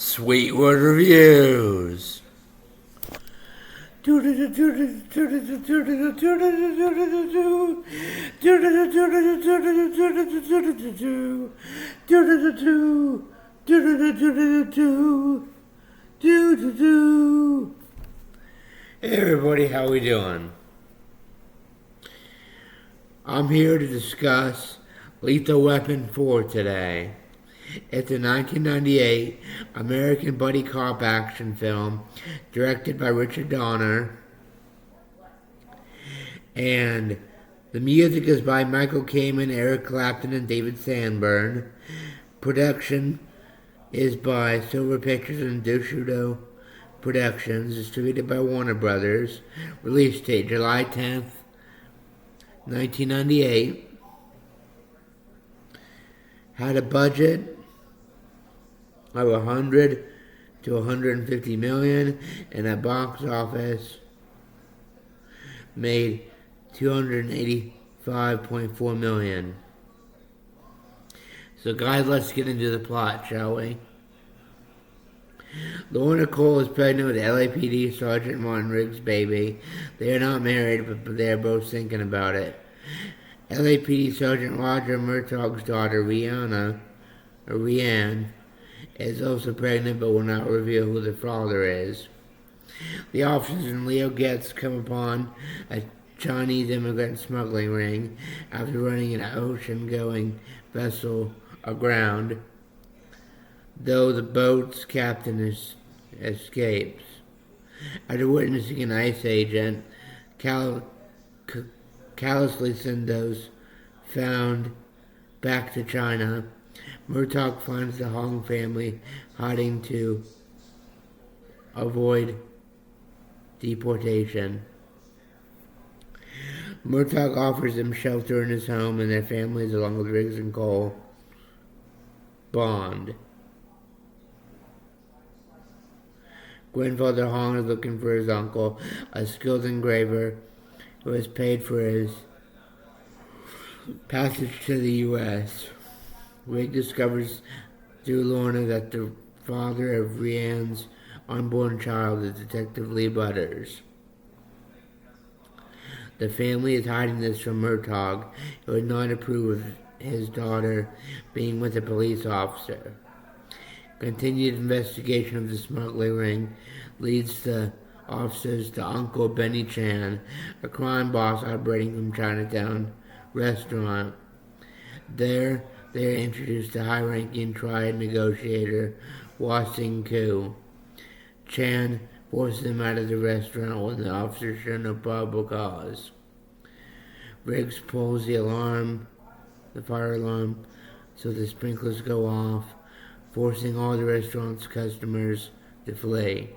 Sweet Word Reviews. Hey everybody, how we doing? I'm here to discuss Lethal Weapon 4 today. It's a 1998 American buddy cop action film directed by Richard Donner, and the music is by Michael Kamen, Eric Clapton, and David Sanborn. Production is by Silver Pictures and Dushudo Productions, distributed by Warner Brothers. Release date July 10th, 1998. Had a budget of 100 to 150 million, and at box office made 285.4 million. So guys, let's get into the plot, shall we? Lorna Cole is pregnant with LAPD Sergeant Martin Riggs' baby. They are not married, but they are both thinking about it. LAPD Sergeant Roger Murtaugh's daughter, Rhianne, is also pregnant but will not reveal who the father is. The officers and Leo Getz come upon a Chinese immigrant smuggling ring after running an ocean-going vessel aground, though the boat's captain escapes. After witnessing an ICE agent callously send those found back to China, Murtaugh finds the Hong family hiding to avoid deportation. Murtaugh offers them shelter in his home and their families, along with Riggs and Cole, bond. Grandfather Hong is looking for his uncle, a skilled engraver who has paid for his passage to the U.S. Riggs discovers through Lorna that the father of Rhianne's unborn child is Detective Lee Butters. The family is hiding this from Murtaugh, who would not approve of his daughter being with a police officer. Continued investigation of the smuggling ring leads the officers to Uncle Benny Chan, a crime boss operating from Chinatown restaurant. There, they are introduced to high-ranking triad negotiator Wasing Koo. Chan forces them out of the restaurant when the officers show no probable cause. Riggs pulls the fire alarm, so the sprinklers go off, forcing all the restaurant's customers to flee.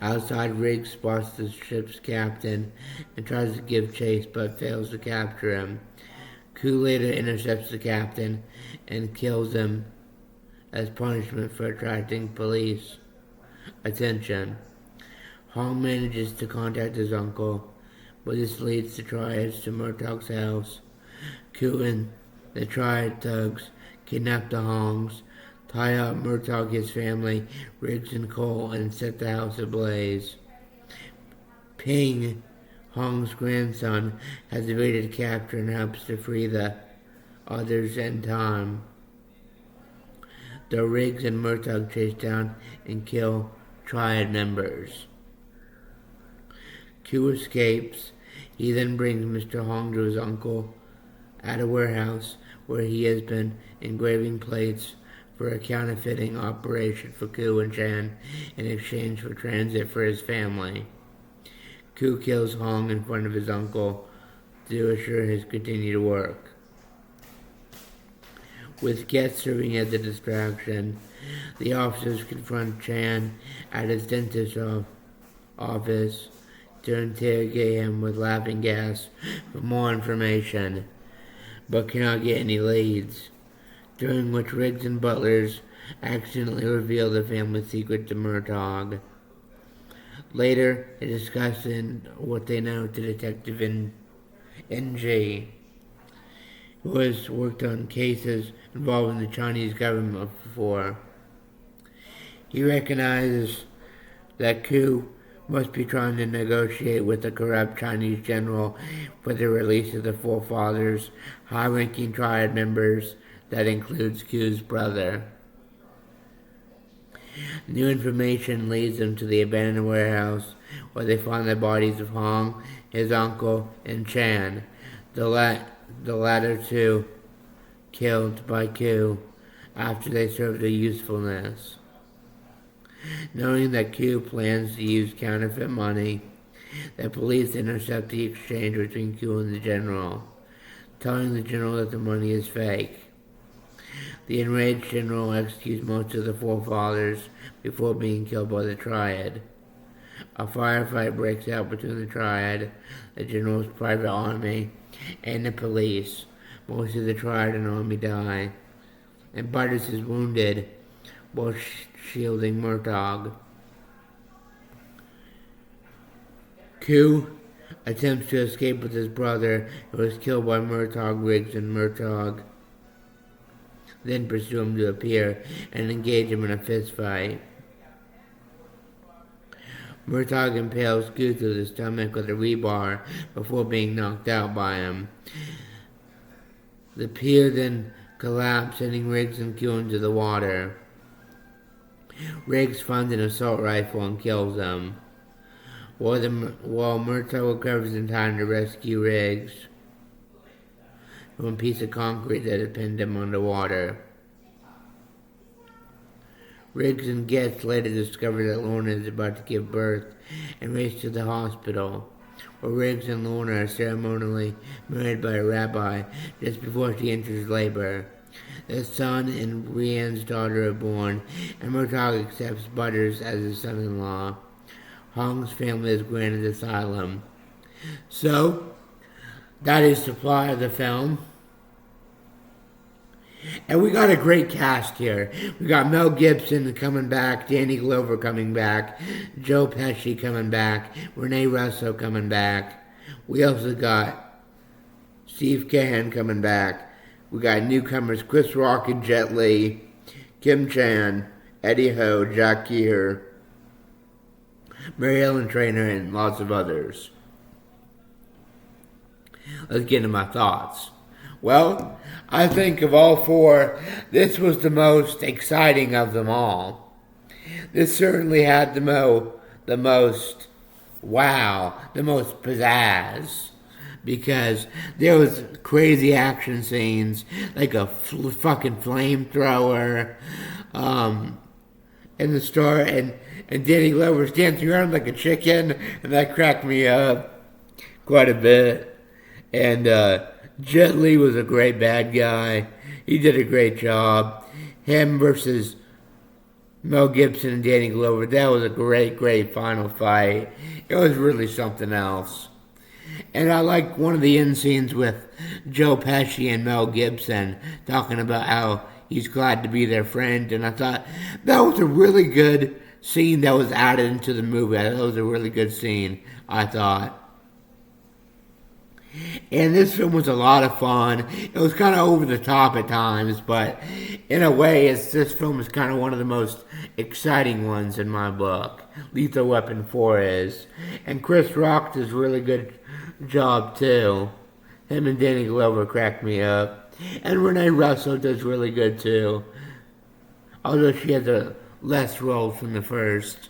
Outside, Riggs spots the ship's captain and tries to give chase but fails to capture him. Koo later intercepts the captain and kills him as punishment for attracting police attention. Hong manages to contact his uncle, but this leads the triads to Murtaugh's house. Koo and the triad thugs kidnap the Hongs, tie up Murtaugh, his family, Riggs and Cole, and set the house ablaze. Ping, Hong's grandson, has evaded capture and helps to free the others in time, though Riggs and Murtaugh chase down and kill triad members. Koo escapes. He then brings Mr. Hong to his uncle at a warehouse where he has been engraving plates for a counterfeiting operation for Koo and Chan in exchange for transit for his family. Koo kills Hong in front of his uncle to assure his continued work. With Getz serving as a distraction, the officers confront Chan at his dentist's office to interrogate him with laughing gas for more information, but cannot get any leads, during which Riggs and Butlers accidentally reveal the family secret to Murtaugh. Later, they discuss what they know to Detective NG, who has worked on cases involving the Chinese government before. He recognizes that Ku must be trying to negotiate with the corrupt Chinese general for the release of the forefathers' high-ranking triad members. That includes Ku's brother. New information leads them to the abandoned warehouse where they find the bodies of Hong, his uncle, and Chan, the latter two killed by Ku after they served their usefulness. Knowing that Ku plans to use counterfeit money, the police intercept the exchange between Ku and the general, telling the general that the money is fake. The enraged general executes most of the forefathers before being killed by the Triad. A firefight breaks out between the Triad, the general's private army, and the police. Most of the Triad and army die, and Butters is wounded while shielding Murtaugh. Ku attempts to escape with his brother, who is killed by Murtaugh, Riggs, and Murtaugh then pursue him to appear and engage him in a fistfight. Murtaugh impales Ku through the stomach with a rebar before being knocked out by him. The pier then collapses, sending Riggs and Ku into the water. Riggs finds an assault rifle and kills him, while Murtaugh recovers in time to rescue Riggs from a piece of concrete that had pinned him underwater. Riggs and Getz later discover that Lorna is about to give birth and race to the hospital, where Riggs and Lorna are ceremonially married by a rabbi just before she enters labor. Their son and Rianne's daughter are born, and Murtaugh accepts Butters as his son-in-law. Hong's family is granted asylum. So, that is the plot of the film. And we got a great cast here. We got Mel Gibson coming back, Danny Glover coming back, Joe Pesci coming back, Renee Russo coming back. We also got Steve Caan coming back. We got newcomers Chris Rock and Jet Li, Kim Chan, Eddie Ho, Jack Keir, Mary Ellen Trainor, and lots of others. Let's get into my thoughts. Well, I think of all four, this was the most exciting of them all. This certainly had the most wow, the most pizzazz, because there was crazy action scenes, like a fucking flamethrower, in the store, and Danny Glover's dancing around like a chicken, and that cracked me up quite a bit. And Jet Li was a great bad guy. He did a great job. Him versus Mel Gibson and Danny Glover, that was a great final fight. It was really something else. And I like one of the end scenes with Joe Pesci and Mel Gibson talking about how he's glad to be their friend. And I thought that was a really good scene that was added into the movie. That was a really good scene, I thought. And this film was a lot of fun. It was kind of over the top at times, but in a way, this film is kind of one of the most exciting ones in my book. Lethal Weapon 4 is. And Chris Rock does a really good job, too. Him and Danny Glover cracked me up. And Renee Russo does really good, too. Although she has a less role from the first,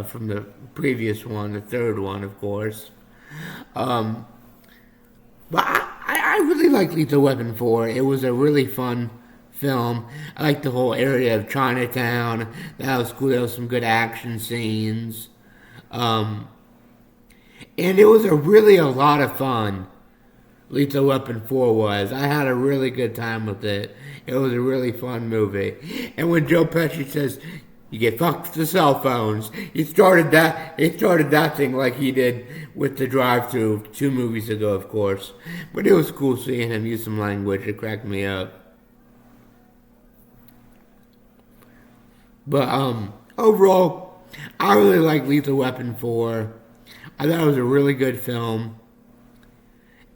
from the previous one, the third one, of course. But I really like Lethal Weapon 4. It was a really fun film. I liked the whole area of Chinatown. That was cool. There was some good action scenes. And it was a lot of fun. Lethal Weapon 4 was. I had a really good time with it. It was a really fun movie. And when Joe Pesci says, you get fucked with the cell phones, he started that thing like he did with The Drive-Thru 2 movies ago, of course. But it was cool seeing him use some language. It cracked me up. But overall, I really like Lethal Weapon 4. I thought it was a really good film.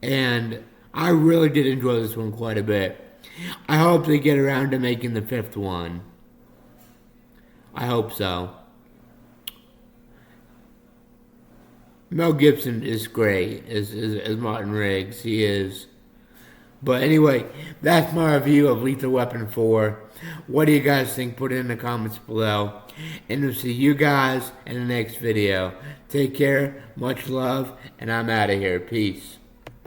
And I really did enjoy this one quite a bit. I hope they get around to making the fifth one. I hope so. Mel Gibson is great as Martin Riggs. He is. But anyway, that's my review of Lethal Weapon 4. What do you guys think? Put it in the comments below. And we'll see you guys in the next video. Take care, much love, and I'm out of here. Peace.